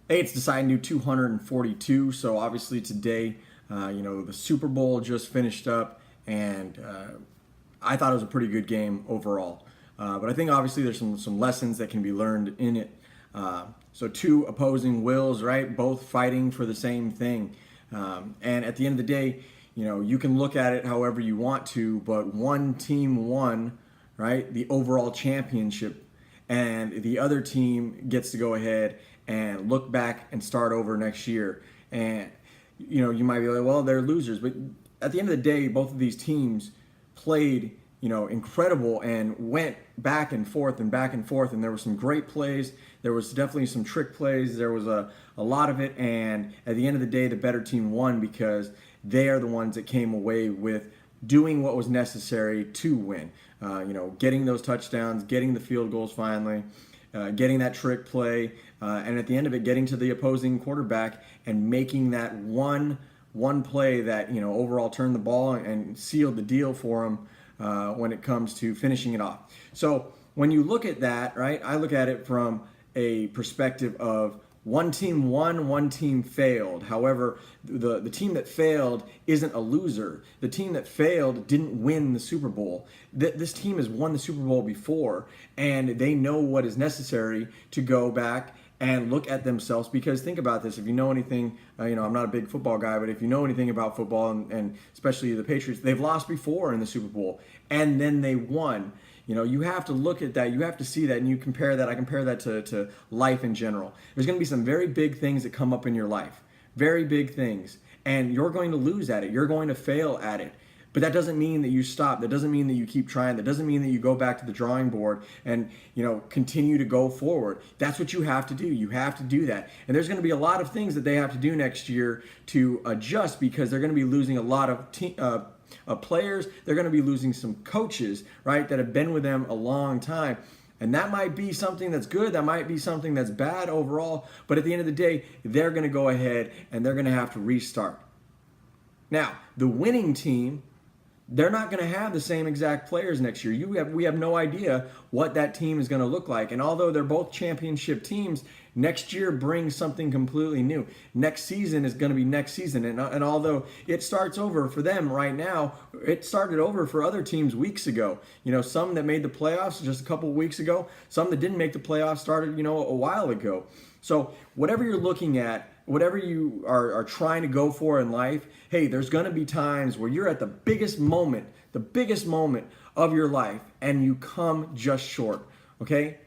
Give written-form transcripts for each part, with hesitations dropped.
Hey, it's Decide New 242. So obviously today, the Super Bowl just finished up, and I thought it was a pretty good game overall. But I think obviously there's some lessons that can be learned in it. So two opposing wills, right? Both fighting for the same thing. And at the end of the day, you can look at it however you want to, but one team won, right? The overall championship, and the other team gets to go ahead and look back and start over next year. And you might be like, well, they're losers, but at the end of the day, both of these teams played incredible and went back and forth and back and forth, and there were some great plays. There was definitely some trick plays. There was a lot of it, and at the end of the day, the better team won because they are the ones that came away with doing what was necessary to win. Getting those touchdowns, getting the field goals finally, getting that trick play, and at the end of it, getting to the opposing quarterback and making that one play that overall turned the ball and sealed the deal for him when it comes to finishing it off. So when you look at that, right, I look at it from a perspective of one team won, one team failed. However, the team that failed isn't a loser. The team that failed didn't win the Super Bowl. This team has won the Super Bowl before, and they know what is necessary to go back and look at themselves. Because think about this, if you know anything, I'm not a big football guy, but if you know anything about football, and especially the Patriots, they've lost before in the Super Bowl, and then they won. You have to look at that. You have to see that, and you compare that. I compare that to life in general. There's going to be some very big things that come up in your life, very big things, and you're going to lose at it. You're going to fail at it. But that doesn't mean that you stop. That doesn't mean that you keep trying. That doesn't mean that you go back to the drawing board and continue to go forward. That's what you have to do. You have to do that. And there's going to be a lot of things that they have to do next year to adjust, because they're going to be losing a lot of players. They're going to be losing some coaches, right, that have been with them a long time. And that might be something that's good. That might be something that's bad overall. But at the end of the day, they're going to go ahead and they're going to have to restart. Now, the winning team, they're not going to have the same exact players next year. We have no idea what that team is going to look like. And although they're both championship teams, next year brings something completely new. Next season is going to be next season. And although it starts over for them right now, it started over for other teams weeks ago. Some that made the playoffs just a couple of weeks ago, some that didn't make the playoffs started, a while ago. So whatever you're looking at, whatever you are trying to go for in life, hey, there's going to be times where you're at the biggest moment of your life, and you come just short, okay?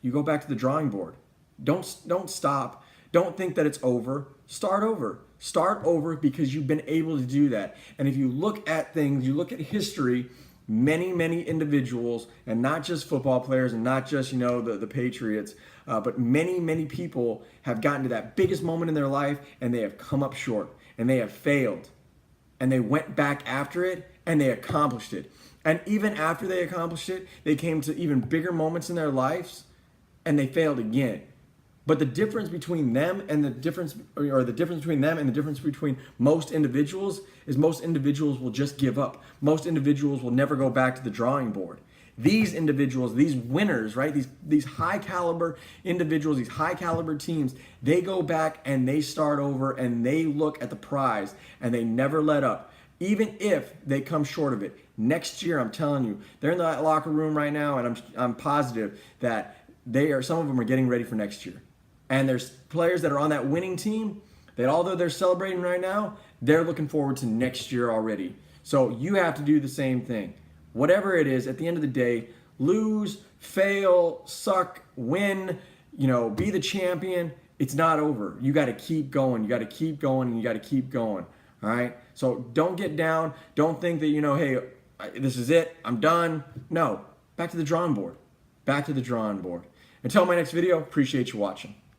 You go back to the drawing board. Don't stop. Don't think that it's over. Start over. Start over, because you've been able to do that. And if you look at things, you look at history, many individuals, and not just football players and not just the Patriots, but many people have gotten to that biggest moment in their life, and they have come up short, and they have failed, and they went back after it, and they accomplished it. And even after they accomplished it, they came to even bigger moments in their lives, and they failed again. But the difference between them and the difference between most individuals is most individuals will just give up. Most individuals will never go back to the drawing board. These individuals, these winners, right? These high caliber individuals, these high caliber teams, they go back and they start over, and they look at the prize, and they never let up. Even if they come short of it. Next year, I'm telling you, they're in that locker room right now, and I'm positive that some of them are getting ready for next year. And there's players that are on that winning team that, although they're celebrating right now, they're looking forward to next year already. So you have to do the same thing. Whatever it is, at the end of the day, lose, fail, suck, win, be the champion, it's not over. You got to keep going. You got to keep going, and you got to keep going. All right? So don't get down. Don't think that, hey, this is it. I'm done. No. Back to the drawing board. Back to the drawing board. Until my next video, appreciate you watching.